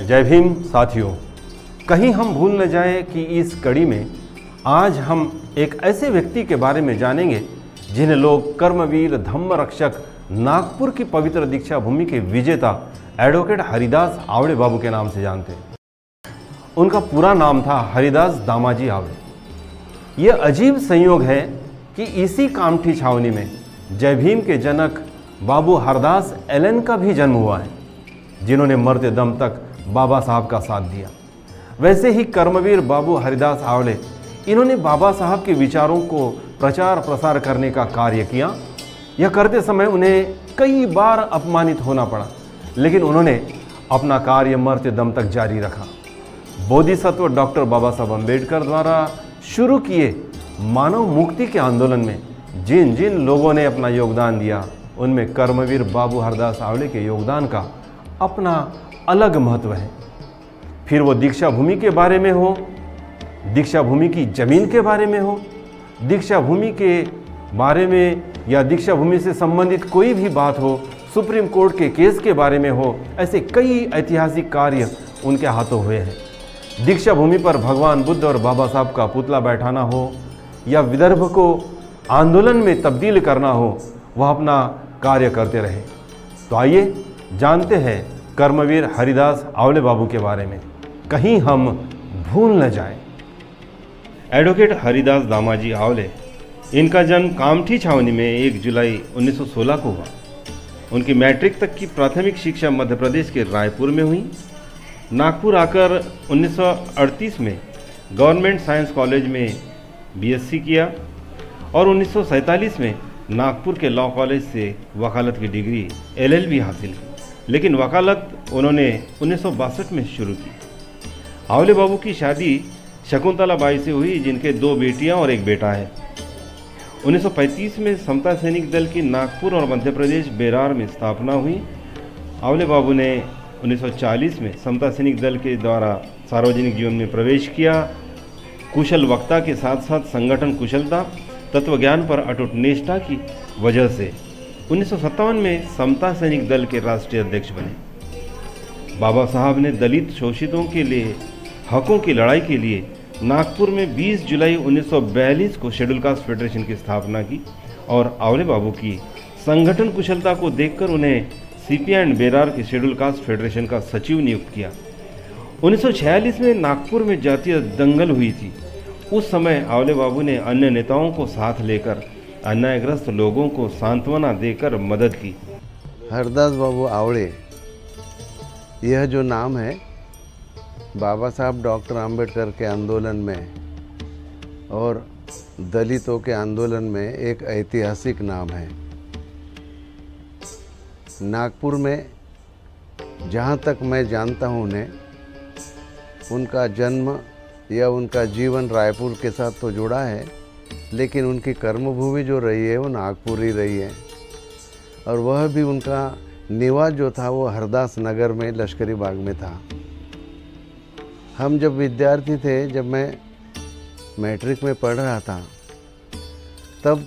जय भीम साथियों। कहीं हम भूल न जाएं कि इस कड़ी में आज हम एक ऐसे व्यक्ति के बारे में जानेंगे जिन्हें लोग कर्मवीर धम्म रक्षक नागपुर की पवित्र दीक्षा भूमि के विजेता एडवोकेट हरिदास आवड़े बाबू के नाम से जानते हैं। उनका पूरा नाम था हरिदास दामाजी आवड़े। यह अजीब संयोग है कि इसी कामठी छावनी में जय भीम के जनक बाबू हरदास एलन का भी जन्म हुआ है, जिन्होंने मरते दम तक बाबा साहब का साथ दिया। वैसे ही कर्मवीर बाबू हरिदास आवड़े, इन्होंने बाबा साहब के विचारों को प्रचार प्रसार करने का कार्य किया। यह करते समय उन्हें कई बार अपमानित होना पड़ा, लेकिन उन्होंने अपना कार्य मरते दम तक जारी रखा। बोधिसत्व डॉक्टर बाबा साहब अम्बेडकर द्वारा शुरू किए मानव मुक्ति के आंदोलन में जिन जिन लोगों ने अपना योगदान दिया, उनमें कर्मवीर बाबू हरदास आवड़े के योगदान का अपना अलग महत्व है। फिर वो दीक्षा भूमि के बारे में हो, दीक्षा भूमि की जमीन के बारे में हो, दीक्षा भूमि के बारे में या दीक्षा भूमि से संबंधित कोई भी बात हो, सुप्रीम कोर्ट के केस के बारे में हो, ऐसे कई ऐतिहासिक कार्य उनके हाथों हुए हैं। दीक्षा भूमि पर भगवान बुद्ध और बाबा साहब का पुतला बैठाना हो या विदर्भ को आंदोलन में तब्दील करना हो, वह अपना कार्य करते रहे। तो आइए जानते हैं कर्मवीर हरिदास आवड़े बाबू के बारे में, कहीं हम भूल न जाएं। एडवोकेट हरिदास दामाजी आवड़े, इनका जन्म कामठी छावनी में 1 जुलाई 1916 को हुआ। उनकी मैट्रिक तक की प्राथमिक शिक्षा मध्य प्रदेश के रायपुर में हुई। नागपुर आकर 1938 में गवर्नमेंट साइंस कॉलेज में बीएससी किया और 1947 में नागपुर के लॉ कॉलेज से वकालत की डिग्री एलएलबी हासिल की, लेकिन वकालत उन्होंने 1962 में शुरू की। आवड़े बाबू की शादी शकुंतला बाई से हुई, जिनके 2 बेटियां और 1 बेटा है। 1935 में समता सैनिक दल की नागपुर और मध्य प्रदेश बेरार में स्थापना हुई। आवड़े बाबू ने 1940 में समता सैनिक दल के द्वारा सार्वजनिक जीवन में प्रवेश किया। कुशल वक्ता के साथ साथ संगठन कुशलता, तत्वज्ञान पर अटूट निष्ठा की वजह से 1957 में समता सैनिक दल के राष्ट्रीय अध्यक्ष बने। बाबा साहब ने दलित शोषितों के लिए हकों की लड़ाई के लिए नागपुर में 20 जुलाई 1942 को शेड्यूल कास्ट फेडरेशन की स्थापना की और आवड़े बाबू की संगठन कुशलता को देखकर उन्हें सीपीआई एंड बेरार के शेड्यूल कास्ट फेडरेशन का सचिव नियुक्त किया। 1946 में नागपुर में जातीय दंगल हुई थी। उस समय आवड़े बाबू ने अन्य नेताओं को साथ लेकर अन्यायग्रस्त लोगों को सांत्वना देकर मदद की। हरदास बाबू आवड़े, यह जो नाम है बाबा साहब डॉक्टर आम्बेडकर के आंदोलन में और दलितों के आंदोलन में एक ऐतिहासिक नाम है। नागपुर में जहाँ तक मैं जानता हूँ उन्हें, उनका जन्म या उनका जीवन रायपुर के साथ तो जुड़ा है, लेकिन उनकी कर्मभूमि जो रही है वो नागपुर ही रही है। और वह भी उनका निवास जो था वो हरदास नगर में लश्करी बाग में था। हम जब विद्यार्थी थे, जब मैं मैट्रिक में पढ़ रहा था, तब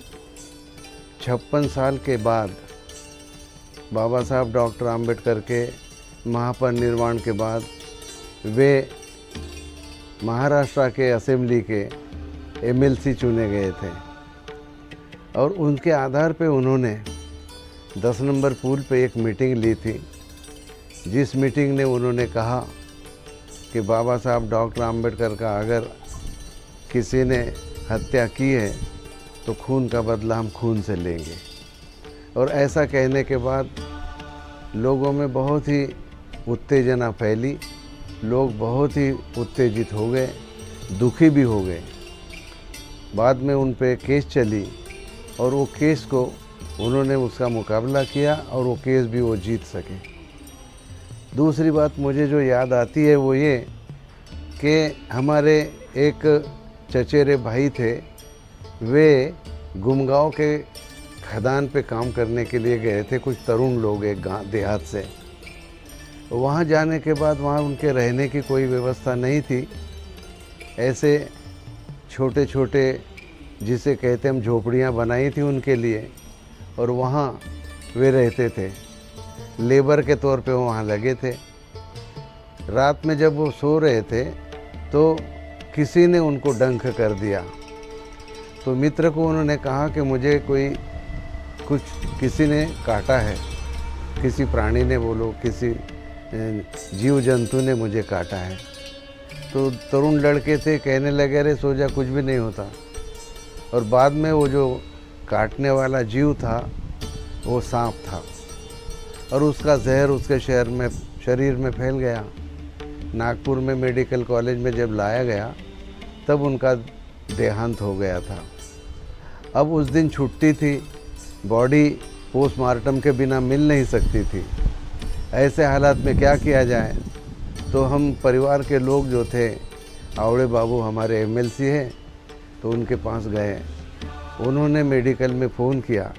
56 साल के बाद बाबा साहब डॉक्टर आम्बेडकर के महापरिनिर्वाण के बाद वे महाराष्ट्र के असेंबली के एमएलसी चुने गए थे और उनके आधार पे उन्होंने 10 नंबर पुल पे एक मीटिंग ली थी, जिस मीटिंग ने उन्होंने कहा कि बाबा साहब डॉक्टर आम्बेडकर का अगर किसी ने हत्या की है तो खून का बदला हम खून से लेंगे। और ऐसा कहने के बाद लोगों में बहुत ही उत्तेजना फैली, लोग बहुत ही उत्तेजित हो गए, दुखी भी हो गए। बाद में उन पे केस चली और वो केस को उन्होंने उसका मुकाबला किया और वो केस भी वो जीत सके। दूसरी बात मुझे जो याद आती है वो ये कि हमारे एक चचेरे भाई थे, वे गुमगांव के खदान पे काम करने के लिए गए थे, कुछ तरुण लोग एक गाँव देहात से। वहाँ जाने के बाद वहाँ उनके रहने की कोई व्यवस्था नहीं थी। ऐसे छोटे छोटे जिसे कहते हम झोपड़ियाँ बनाई थी उनके लिए, और वहाँ वे रहते थे, लेबर के तौर पे वहाँ लगे थे। रात में जब वो सो रहे थे तो किसी ने उनको डंक कर दिया। तो मित्र को उन्होंने कहा कि मुझे किसी ने काटा है, किसी प्राणी ने, बोलो किसी जीव जंतु ने मुझे काटा है। तो तरुण लड़के थे, कहने लगे अरे सो जा, कुछ भी नहीं होता। और बाद में वो जो काटने वाला जीव था वो सांप था और उसका जहर उसके शरीर में फैल गया। नागपुर में मेडिकल कॉलेज में जब लाया गया तब उनका देहांत हो गया था। अब उस दिन छुट्टी थी, बॉडी पोस्टमार्टम के बिना मिल नहीं सकती थी। ऐसे हालात में क्या किया जाए, तो हम परिवार के लोग जो थे, आवड़े बाबू हमारे एमएलसी हैं, तो उनके पास गए। उन्होंने मेडिकल में फ़ोन किया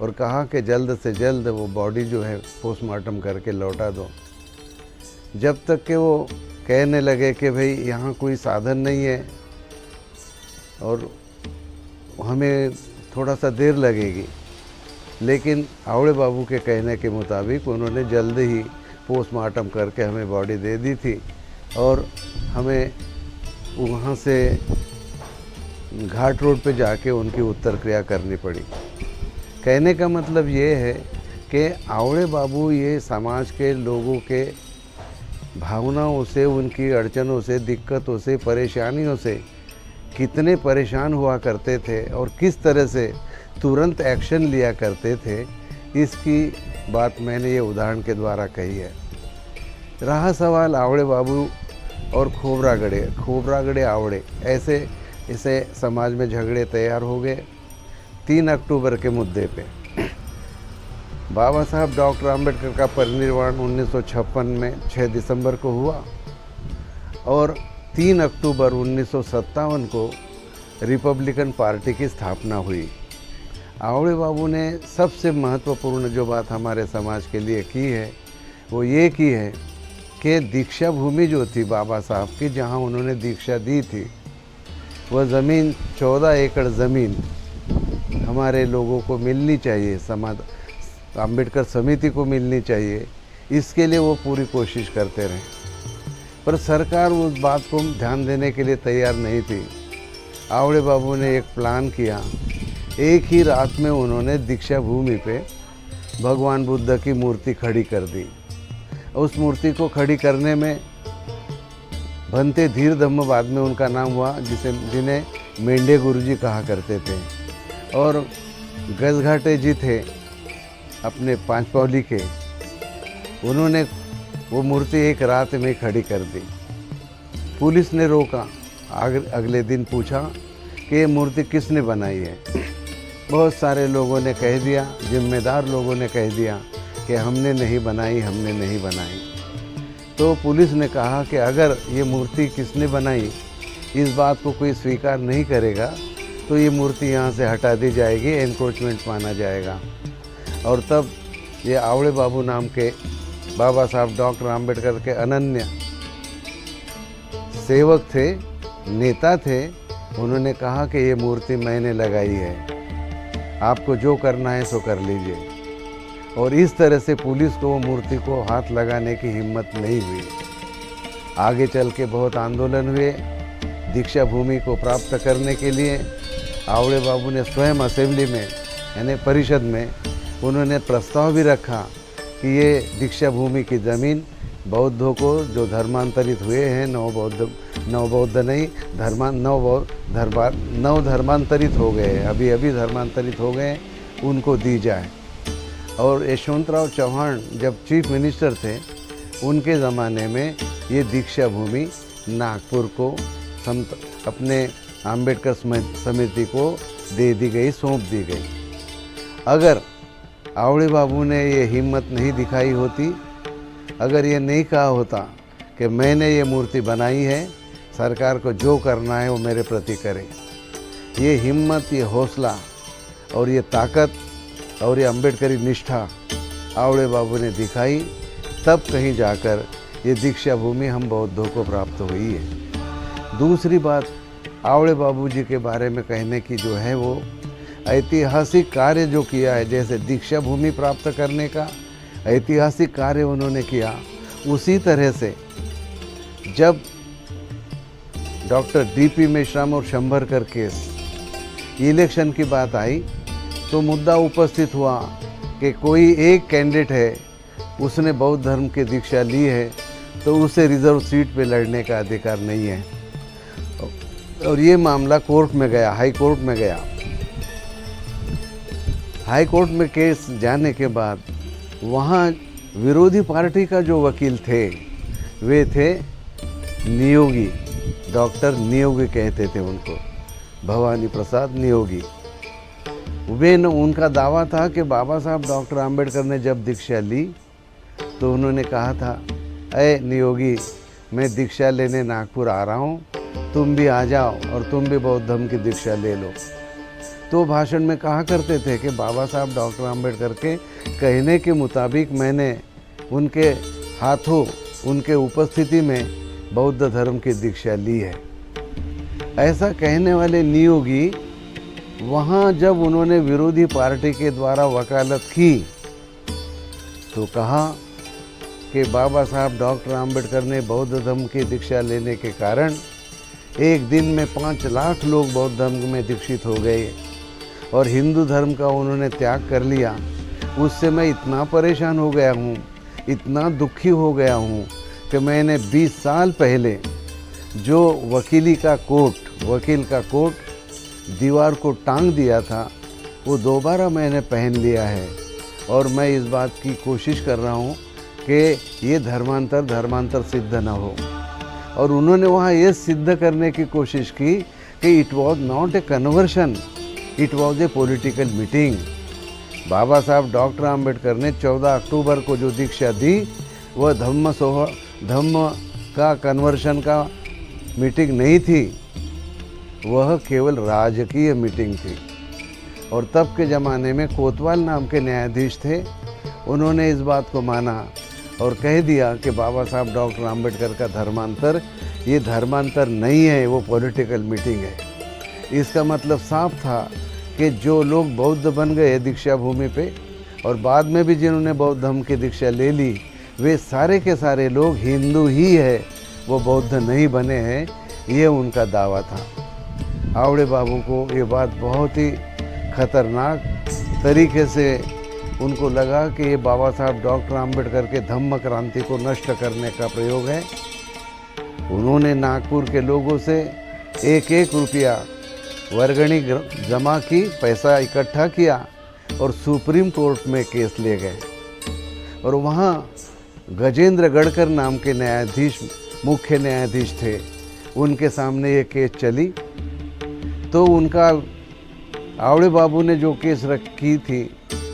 और कहा कि जल्द से जल्द वो बॉडी जो है पोस्टमार्टम करके लौटा दो। जब तक कि वो कहने लगे कि भाई यहाँ कोई साधन नहीं है और हमें थोड़ा सा देर लगेगी, लेकिन आवड़े बाबू के कहने के मुताबिक उन्होंने जल्द ही पोस्टमार्टम करके हमें बॉडी दे दी थी और हमें वहाँ से घाट रोड पे जाके उनकी उत्तर क्रिया करनी पड़ी। कहने का मतलब ये है कि आवड़े बाबू ये समाज के लोगों के भावनाओं से, उनकी अड़चनों से, दिक्कतों से, परेशानियों से कितने परेशान हुआ करते थे और किस तरह से तुरंत एक्शन लिया करते थे, इसकी बात मैंने ये उदाहरण के द्वारा कही है। रहा सवाल आवड़े बाबू और खोबरागड़े आवड़े, ऐसे समाज में झगड़े तैयार हो गए 3 अक्टूबर के मुद्दे पे। बाबा साहब डॉक्टर आम्बेडकर का परिनिर्वाण 1956 में 6 दिसंबर को हुआ और 3 अक्टूबर 1957 को रिपब्लिकन पार्टी की स्थापना हुई। आवड़े बाबू ने सबसे महत्वपूर्ण जो बात हमारे समाज के लिए की है वो ये की है कि दीक्षा भूमि जो थी बाबा साहब की, जहाँ उन्होंने दीक्षा दी थी, वह ज़मीन 14 एकड़ ज़मीन हमारे लोगों को मिलनी चाहिए, समाज आम्बेडकर समिति को मिलनी चाहिए। इसके लिए वो पूरी कोशिश करते रहे, पर सरकार उस बात को ध्यान देने के लिए तैयार नहीं थी। आवड़े बाबू ने एक प्लान किया। एक ही रात में उन्होंने दीक्षा भूमि पे भगवान बुद्ध की मूर्ति खड़ी कर दी। उस मूर्ति को खड़ी करने में भंते धीर धम्म बाद में उनका नाम हुआ, जिन्हें मेंढे गुरुजी कहा करते थे, और गजघाटे जी थे अपने 5 पौली के, उन्होंने वो मूर्ति एक रात में खड़ी कर दी। पुलिस ने रोका। अगले दिन पूछा कि ये मूर्ति किसने बनाई है। बहुत सारे लोगों ने कह दिया, जिम्मेदार लोगों ने कह दिया कि हमने नहीं बनाई। तो पुलिस ने कहा कि अगर ये मूर्ति किसने बनाई इस बात को कोई स्वीकार नहीं करेगा तो ये मूर्ति यहाँ से हटा दी जाएगी, एनक्रोचमेंट माना जाएगा। और तब ये आवड़े बाबू नाम के बाबा साहब डॉक्टर आम्बेडकर के अनन्य सेवक थे, नेता थे, उन्होंने कहा कि ये मूर्ति मैंने लगाई है, आपको जो करना है सो कर लीजिए। और इस तरह से पुलिस को वो मूर्ति को हाथ लगाने की हिम्मत नहीं हुई। आगे चल के बहुत आंदोलन हुए। दीक्षा भूमि को प्राप्त करने के लिए आवड़े बाबू ने स्वयं असेंबली में, यानी परिषद में, उन्होंने प्रस्ताव भी रखा कि ये दीक्षा भूमि की ज़मीन बौद्धों को जो धर्मांतरित हुए हैं, नव धर्मांतरित हो गए, अभी धर्मांतरित हो गए, उनको दी जाए। और यशवंतराव चौहान जब चीफ मिनिस्टर थे, उनके ज़माने में ये दीक्षा भूमि नागपुर को अपने आम्बेडकर समिति को दे दी गई, सौंप दी गई। अगर आवड़े बाबू ने ये हिम्मत नहीं दिखाई होती, अगर ये नहीं कहा होता कि मैंने ये मूर्ति बनाई है, सरकार को जो करना है वो मेरे प्रति करे, ये हिम्मत, ये हौसला और ये ताकत और ये अम्बेडकरी निष्ठा आवड़े बाबू ने दिखाई, तब कहीं जाकर ये दीक्षा भूमि हम बौद्धों को प्राप्त हुई है। दूसरी बात, आवड़े बाबू जी के बारे में कहने की जो है, वो ऐतिहासिक कार्य जो किया है, जैसे दीक्षा भूमि प्राप्त करने का ऐतिहासिक कार्य उन्होंने किया, उसी तरह से जब डॉक्टर डीपी मेश्राम और शंभरकर केस इलेक्शन की बात आई तो मुद्दा उपस्थित हुआ कि कोई एक कैंडिडेट है, उसने बौद्ध धर्म की दीक्षा ली है, तो उसे रिजर्व सीट पे लड़ने का अधिकार नहीं है। और ये मामला कोर्ट में गया, हाई कोर्ट में गया। हाई कोर्ट में केस जाने के बाद वहाँ विरोधी पार्टी का जो वकील थे वे थे नियोगी, डॉक्टर नियोगी कहते थे उनको, भवानी प्रसाद नियोगी। वे उनका दावा था कि बाबा साहब डॉक्टर आम्बेडकर ने जब दीक्षा ली तो उन्होंने कहा था, अरे नियोगी, मैं दीक्षा लेने नागपुर आ रहा हूँ, तुम भी आ जाओ और तुम भी बौद्ध धर्म की दीक्षा ले लो। तो भाषण में कहा करते थे कि बाबा साहब डॉक्टर आम्बेडकर के कहने के मुताबिक मैंने उनके हाथों, उनके उपस्थिति में बौद्ध धर्म की दीक्षा ली है। ऐसा कहने वाले नियोगी वहाँ जब उन्होंने विरोधी पार्टी के द्वारा वकालत की तो कहा कि बाबा साहब डॉक्टर आम्बेडकर ने बौद्ध धर्म की दीक्षा लेने के कारण एक दिन में 5 लाख लोग बौद्ध धर्म में दीक्षित हो गए और हिंदू धर्म का उन्होंने त्याग कर लिया। उससे मैं इतना परेशान हो गया हूँ, इतना दुखी हो गया हूँ कि मैंने 20 साल पहले जो वकील का कोट दीवार को टांग दिया था वो दोबारा मैंने पहन लिया है और मैं इस बात की कोशिश कर रहा हूँ कि ये धर्मांतर सिद्ध न हो। और उन्होंने वहाँ ये सिद्ध करने की कोशिश की कि it was not a conversion, it was a political meeting. Baba Saheb doctor Ambedkar ने 14 अक्टूबर को जो दीक्षा दी वह धम्म का कन्वर्शन का मीटिंग नहीं थी, वह केवल राजकीय मीटिंग थी। और तब के ज़माने में कोतवाल नाम के न्यायाधीश थे, उन्होंने इस बात को माना और कह दिया कि बाबा साहब डॉक्टर आम्बेडकर का धर्मांतर ये धर्मांतर नहीं है, वो पॉलिटिकल मीटिंग है। इसका मतलब साफ था कि जो लोग बौद्ध बन गए दीक्षा भूमि पे और बाद में भी जिन्होंने बौद्ध धर्म की दीक्षा ले ली वे सारे के सारे लोग हिंदू ही है, वो बौद्ध नहीं बने हैं, ये उनका दावा था। आवड़े बाबू को ये बात बहुत ही खतरनाक तरीके से उनको लगा कि ये बाबा साहब डॉक्टर आम्बेडकर के धम्म क्रांति को नष्ट करने का प्रयोग है। उन्होंने नागपुर के लोगों से 1-1 रुपया वर्गणी जमा की, पैसा इकट्ठा किया और सुप्रीम कोर्ट में केस ले गए। और वहाँ गजेंद्र गढ़कर नाम के न्यायाधीश, मुख्य न्यायाधीश थे, उनके सामने ये केस चली तो उनका आवड़े बाबू ने जो केस की थी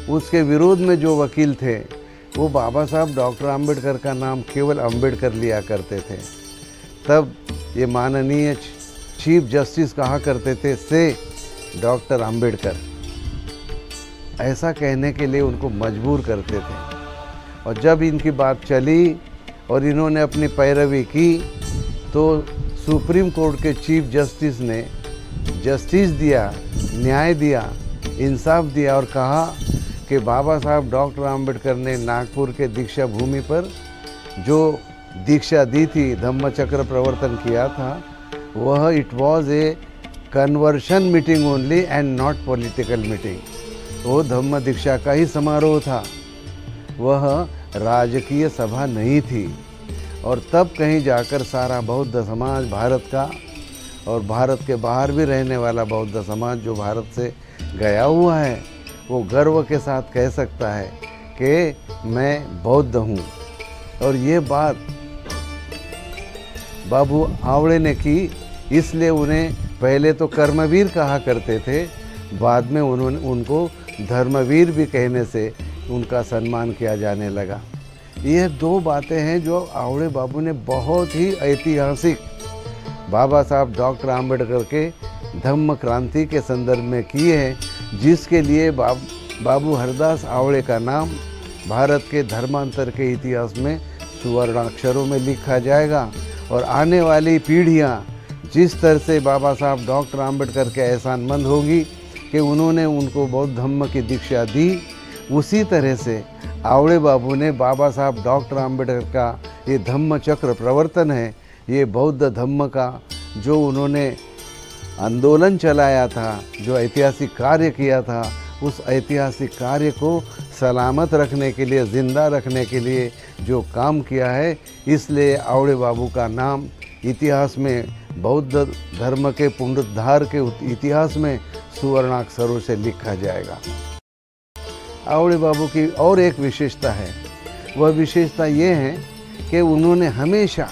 उसके विरोध में जो वकील थे वो बाबा साहब डॉक्टर आम्बेडकर का नाम केवल आम्बेडकर लिया करते थे। तब ये माननीय चीफ जस्टिस कहा करते थे से डॉक्टर आम्बेडकर, ऐसा कहने के लिए उनको मजबूर करते थे। और जब इनकी बात चली और इन्होंने अपनी पैरवी की तो सुप्रीम कोर्ट के चीफ जस्टिस ने जस्टिस दिया, न्याय दिया, इंसाफ दिया और कहा कि बाबा साहब डॉक्टर आम्बेडकर ने नागपुर के दीक्षा भूमि पर जो दीक्षा दी थी, धम्म चक्र प्रवर्तन किया था, वह it was A conversion meeting only and not political meeting. वो धम्म दीक्षा का ही समारोह था, वह राजकीय सभा नहीं थी। और तब कहीं जाकर सारा बौद्ध समाज भारत का और भारत के बाहर भी रहने वाला बौद्ध समाज जो भारत से गया हुआ है वो गर्व के साथ कह सकता है कि मैं बौद्ध हूँ। और ये बात बाबू आवड़े ने की, इसलिए उन्हें पहले तो कर्मवीर कहा करते थे, बाद में उनको धर्मवीर भी कहने से उनका सम्मान किया जाने लगा। ये 2 बातें हैं जो आवड़े बाबू ने बहुत ही ऐतिहासिक बाबा साहब डॉक्टर आम्बेडकर के धम्म क्रांति के संदर्भ में किए हैं, जिसके लिए बाबू हरदास आवड़े का नाम भारत के धर्मांतर के इतिहास में सुवर्णाक्षरों में लिखा जाएगा। और आने वाली पीढ़ियां जिस तरह से बाबा साहब डॉक्टर आम्बेडकर के एहसानमंद होगी कि उन्होंने उनको बौद्ध धम्म की दीक्षा दी, उसी तरह से आवड़े बाबू ने बाबा साहब डॉक्टर आम्बेडकर का ये धम्म चक्र प्रवर्तन है ये बौद्ध धम्म का जो उन्होंने आंदोलन चलाया था, जो ऐतिहासिक कार्य किया था, उस ऐतिहासिक कार्य को सलामत रखने के लिए, ज़िंदा रखने के लिए जो काम किया है, इसलिए आवड़े बाबू का नाम इतिहास में, बौद्ध धर्म के पुनरुद्धार के इतिहास में सुवर्णाक्षरों से लिखा जाएगा। आवड़े बाबू की और एक विशेषता है, वह विशेषता ये है कि उन्होंने हमेशा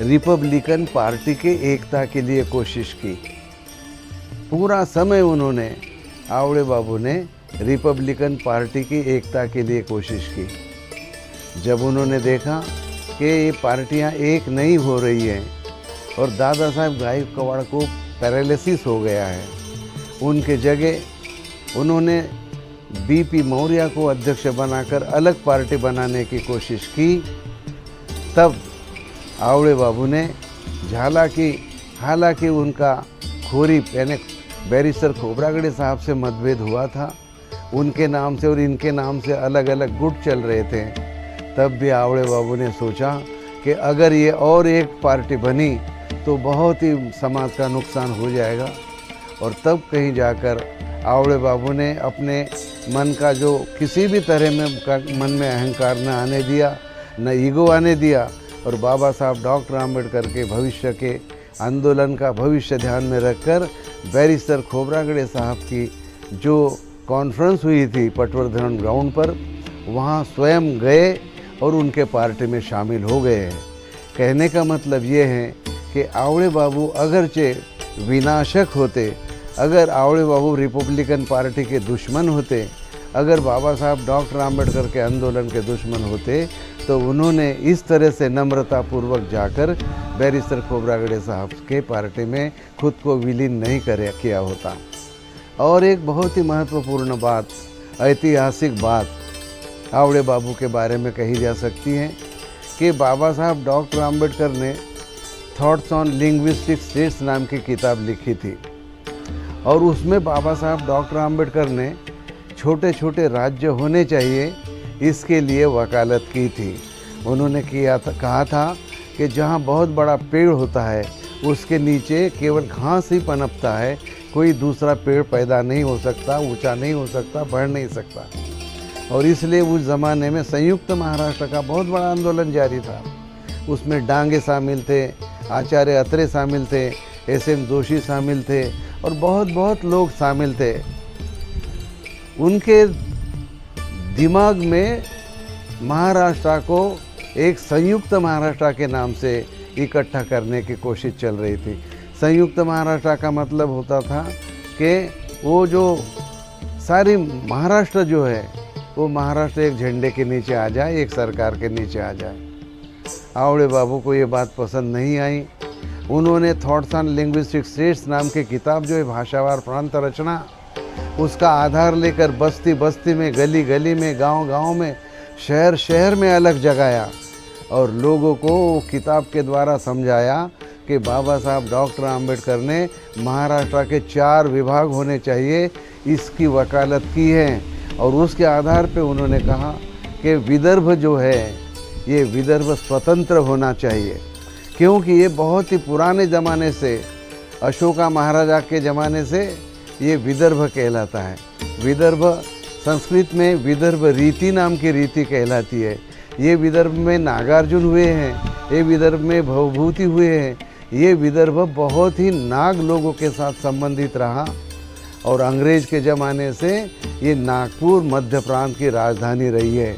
रिपब्लिकन पार्टी के एकता के लिए कोशिश की। पूरा समय उन्होंने, आवड़े बाबू ने रिपब्लिकन पार्टी की एकता के लिए कोशिश की। जब उन्होंने देखा कि ये पार्टियां एक नहीं हो रही हैं और दादा साहब गायकवाड़ को पैरालिसिस हो गया है, उनके जगह उन्होंने बीपी मौर्य को अध्यक्ष बनाकर अलग पार्टी बनाने की कोशिश की। तब आवड़े बाबू ने हालांकि उनका खोरी यानी बैरिस्टर खोबरागड़े साहब से मतभेद हुआ था, उनके नाम से और इनके नाम से अलग अलग गुट चल रहे थे, तब भी आवड़े बाबू ने सोचा कि अगर ये और एक पार्टी बनी तो बहुत ही समाज का नुकसान हो जाएगा। और तब कहीं जाकर आवड़े बाबू ने अपने मन का जो किसी भी तरह में मन में अहंकार न आने दिया, न ईगो आने दिया, और बाबा साहब डॉक्टर आम्बेडकर के भविष्य के आंदोलन का भविष्य ध्यान में रखकर बैरिस्टर खोबरागड़े साहब की जो कॉन्फ्रेंस हुई थी पटवर्धन ग्राउंड पर, वहाँ स्वयं गए और उनके पार्टी में शामिल हो गए हैं। कहने का मतलब ये है कि आवड़े बाबू अगरचे विनाशक होते, अगर आवड़े बाबू रिपब्लिकन पार्टी के दुश्मन होते, अगर बाबा साहब डॉक्टर आम्बेडकर के आंदोलन के दुश्मन होते, तो उन्होंने इस तरह से नम्रतापूर्वक जाकर बैरिस्टर खोबरागड़े साहब के पार्टी में खुद को विलीन नहीं किया होता। और एक बहुत ही महत्वपूर्ण बात, ऐतिहासिक बात आवड़े बाबू के बारे में कही जा सकती है कि बाबा साहब डॉक्टर आम्बेडकर ने थॉट्स ऑन लिंग्विस्टिक स्टेट्स नाम की किताब लिखी थी, और उसमें बाबा साहब डॉक्टर आम्बेडकर ने छोटे छोटे राज्य होने चाहिए इसके लिए वकालत की थी। उन्होंने कहा था कि जहाँ बहुत बड़ा पेड़ होता है उसके नीचे केवल घास ही पनपता है, कोई दूसरा पेड़ पैदा नहीं हो सकता, ऊंचा नहीं हो सकता, बढ़ नहीं सकता। और इसलिए उस ज़माने में संयुक्त महाराष्ट्र का बहुत बड़ा आंदोलन जारी था। उसमें डांगे शामिल थे, आचार्य अत्रे शामिल थे, एस.एम. जोशी शामिल थे और बहुत लोग शामिल थे। उनके दिमाग में महाराष्ट्र को एक संयुक्त महाराष्ट्र के नाम से इकट्ठा करने की कोशिश चल रही थी। संयुक्त महाराष्ट्र का मतलब होता था कि वो जो सारी महाराष्ट्र जो है वो महाराष्ट्र एक झंडे के नीचे आ जाए, एक सरकार के नीचे आ जाए। आवड़े बाबू को ये बात पसंद नहीं आई। उन्होंने थॉट्स ऑन लिंग्विस्टिक स्टेट्स नाम की किताब जो है भाषावार प्रांत रचना, उसका आधार लेकर बस्ती बस्ती में, गली गली में, गांव गांव में, शहर शहर में अलग जगाया और लोगों को वो किताब के द्वारा समझाया कि बाबा साहब डॉक्टर आम्बेडकर ने महाराष्ट्र के 4 विभाग होने चाहिए, इसकी वकालत की है। और उसके आधार पे उन्होंने कहा कि विदर्भ जो है ये विदर्भ स्वतंत्र होना चाहिए, क्योंकि ये बहुत ही पुराने ज़माने से, अशोका महाराजा के ज़माने से ये विदर्भ कहलाता है। विदर्भ संस्कृत में विदर्भ रीति नाम की रीति कहलाती है। ये विदर्भ में नागार्जुन हुए हैं, ये विदर्भ में भवभूति हुए हैं। ये विदर्भ बहुत ही नाग लोगों के साथ संबंधित रहा और अंग्रेज के ज़माने से ये नागपुर मध्य प्रांत की राजधानी रही है।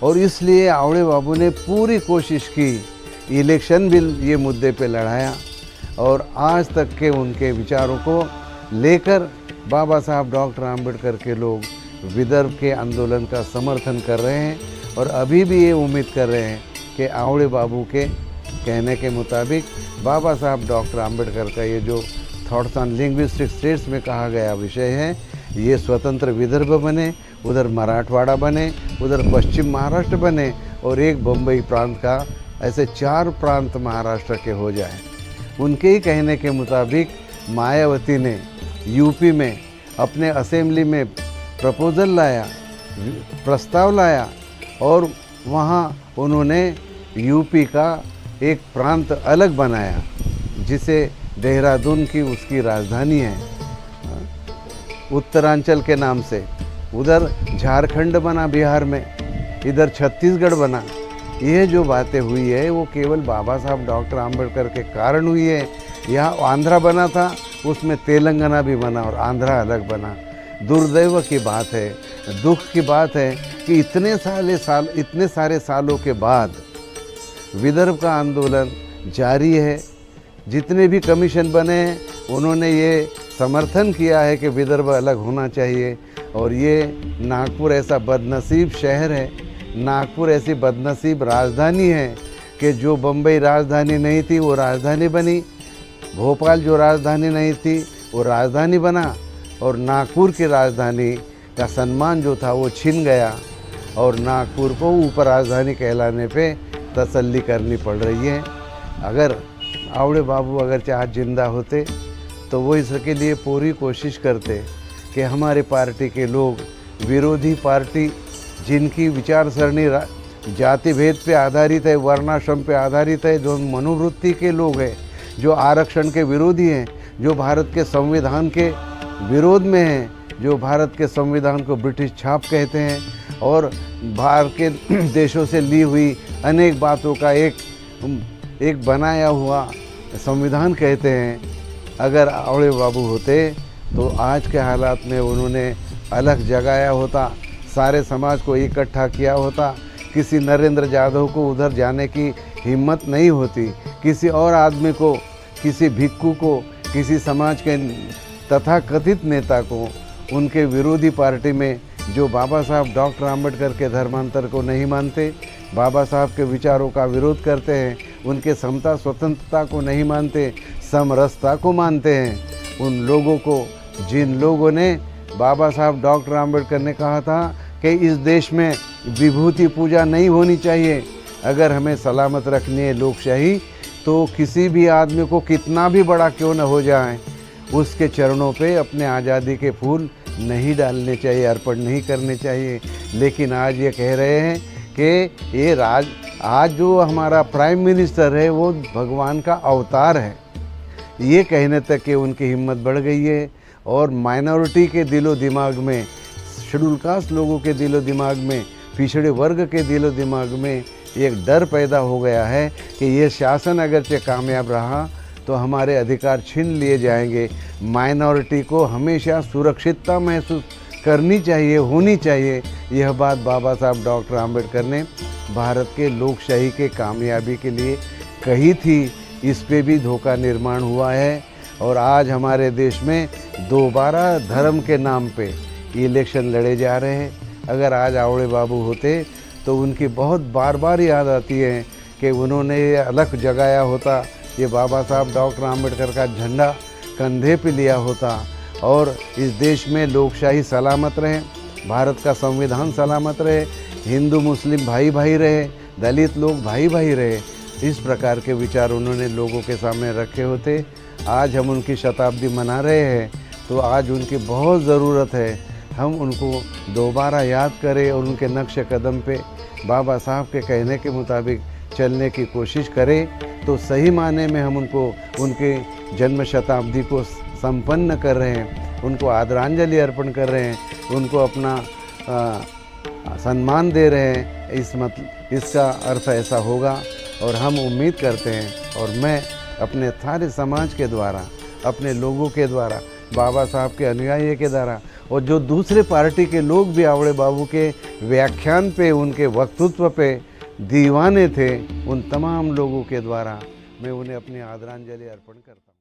और इसलिए आवड़े बाबू ने पूरी कोशिश की, इलेक्शन भी ये मुद्दे पे लड़ाया और आज तक के उनके विचारों को लेकर बाबा साहब डॉक्टर आम्बेडकर के लोग विदर्भ के आंदोलन का समर्थन कर रहे हैं और अभी भी ये उम्मीद कर रहे हैं कि आवड़े बाबू के कहने के मुताबिक बाबा साहब डॉक्टर आम्बेडकर का ये जो थॉट्स ऑन लिंग्विस्टिक स्टेट्स में कहा गया विषय है, ये स्वतंत्र विदर्भ बने, उधर मराठवाड़ा बने, उधर पश्चिम महाराष्ट्र बने और एक बम्बई प्रांत का, ऐसे 4 प्रांत महाराष्ट्र के हो जाए। उनके ही कहने के मुताबिक मायावती ने यूपी में अपने असेंबली में प्रपोजल लाया, प्रस्ताव लाया और वहाँ उन्होंने यूपी का एक प्रांत अलग बनाया, जिसे देहरादून की उसकी राजधानी है, उत्तरांचल के नाम से। उधर झारखंड बना बिहार में, इधर छत्तीसगढ़ बना। ये जो बातें हुई है वो केवल बाबा साहब डॉक्टर आम्बेडकर के कारण हुई है। यहाँ आंध्रा बना था, उसमें तेलंगाना भी बना और आंध्रा अलग बना। दुर्दैव की बात है, दुख की बात है कि इतने सारे सालों के बाद विदर्भ का आंदोलन जारी है। जितने भी कमीशन बने हैं उन्होंने ये समर्थन किया है कि विदर्भ अलग होना चाहिए। और ये नागपुर ऐसा बदनसीब शहर है, नागपुर ऐसी बदनसीब राजधानी है कि जो बम्बई राजधानी नहीं थी वो राजधानी बनी, भोपाल जो राजधानी नहीं थी वो राजधानी बना, और नागपुर की राजधानी का सम्मान जो था वो छिन गया। और नागपुर को उप राजधानी कहलाने पे तसल्ली करनी पड़ रही है। अगर आवड़े बाबू अगर आज जिंदा होते तो वो इसके लिए पूरी कोशिश करते कि हमारे पार्टी के लोग, विरोधी पार्टी जिनकी विचारसरणी जाति भेद पे आधारित है, वर्णाश्रम पे आधारित है, जो मनोवृत्ति के लोग हैं, जो आरक्षण के विरोधी हैं, जो भारत के संविधान के विरोध में हैं, जो भारत के संविधान को ब्रिटिश छाप कहते हैं और बाहर के देशों से ली हुई अनेक बातों का एक बनाया हुआ संविधान कहते हैं। अगर आवड़े बाबू होते तो आज के हालात में उन्होंने अलग जगाया होता, सारे समाज को इकट्ठा किया होता। किसी नरेंद्र यादव को उधर जाने की हिम्मत नहीं होती, किसी और आदमी को, किसी भिक्खू को, किसी समाज के तथाकथित नेता को, उनके विरोधी पार्टी में जो बाबा साहब डॉक्टर आम्बेडकर के धर्मांतर को नहीं मानते, बाबा साहब के विचारों का विरोध करते हैं, उनके समता स्वतंत्रता को नहीं मानते, समरसता को मानते हैं, उन लोगों को, जिन लोगों ने बाबा साहब डॉक्टर आम्बेडकर ने कहा था कि इस देश में विभूति पूजा नहीं होनी चाहिए, अगर हमें सलामत रखनी है लोकशाही तो किसी भी आदमी को कितना भी बड़ा क्यों न हो जाए उसके चरणों पे अपने आज़ादी के फूल नहीं डालने चाहिए, अर्पण नहीं करने चाहिए। लेकिन आज ये कह रहे हैं कि ये आज जो हमारा प्राइम मिनिस्टर है वो भगवान का अवतार है, ये कहने तक कि उनकी हिम्मत बढ़ गई है। और माइनॉरिटी के दिलो दिमाग में, शेड्यूल कास्ट लोगों के दिलो दिमाग में, पिछड़े वर्ग के दिलो दिमाग में एक डर पैदा हो गया है कि ये शासन अगरचे कामयाब रहा तो हमारे अधिकार छीन लिए जाएंगे। माइनॉरिटी को हमेशा सुरक्षितता महसूस करनी चाहिए, होनी चाहिए। यह बात बाबा साहब डॉक्टर आम्बेडकर ने भारत के लोकशाही के कामयाबी के लिए कही थी। इस पे भी धोखा निर्माण हुआ है और आज हमारे देश में दोबारा धर्म के नाम पे इलेक्शन लड़े जा रहे हैं। अगर आज आवड़े बाबू होते तो उनकी बहुत बार बार याद आती है कि उन्होंने ये अलग जगाया होता, ये बाबा साहब डॉक्टर आम्बेडकर का झंडा कंधे पे लिया होता और इस देश में लोकशाही सलामत रहे, भारत का संविधान सलामत रहे, हिंदू मुस्लिम भाई भाई रहे, दलित लोग भाई भाई रहे। इस प्रकार के विचार उन्होंने लोगों के सामने रखे होते। आज हम उनकी शताब्दी मना रहे हैं तो आज उनकी बहुत ज़रूरत है हम उनको दोबारा याद करें और उनके नक्श कदम पे बाबा साहब के कहने के मुताबिक चलने की कोशिश करें तो सही माने में हम उनको उनके जन्म शताब्दी को संपन्न कर रहे हैं, उनको आदरांजलि अर्पण कर रहे हैं, उनको अपना सम्मान दे रहे हैं। इसका अर्थ ऐसा होगा और हम उम्मीद करते हैं और मैं अपने सारे समाज के द्वारा, अपने लोगों के द्वारा, बाबा साहब के अनुयायी के द्वारा और जो दूसरे पार्टी के लोग भी आवड़े बाबू के व्याख्यान पे, उनके वक्तृत्व पे दीवाने थे, उन तमाम लोगों के द्वारा मैं उन्हें अपनी आदरांजलि अर्पण करता हूँ।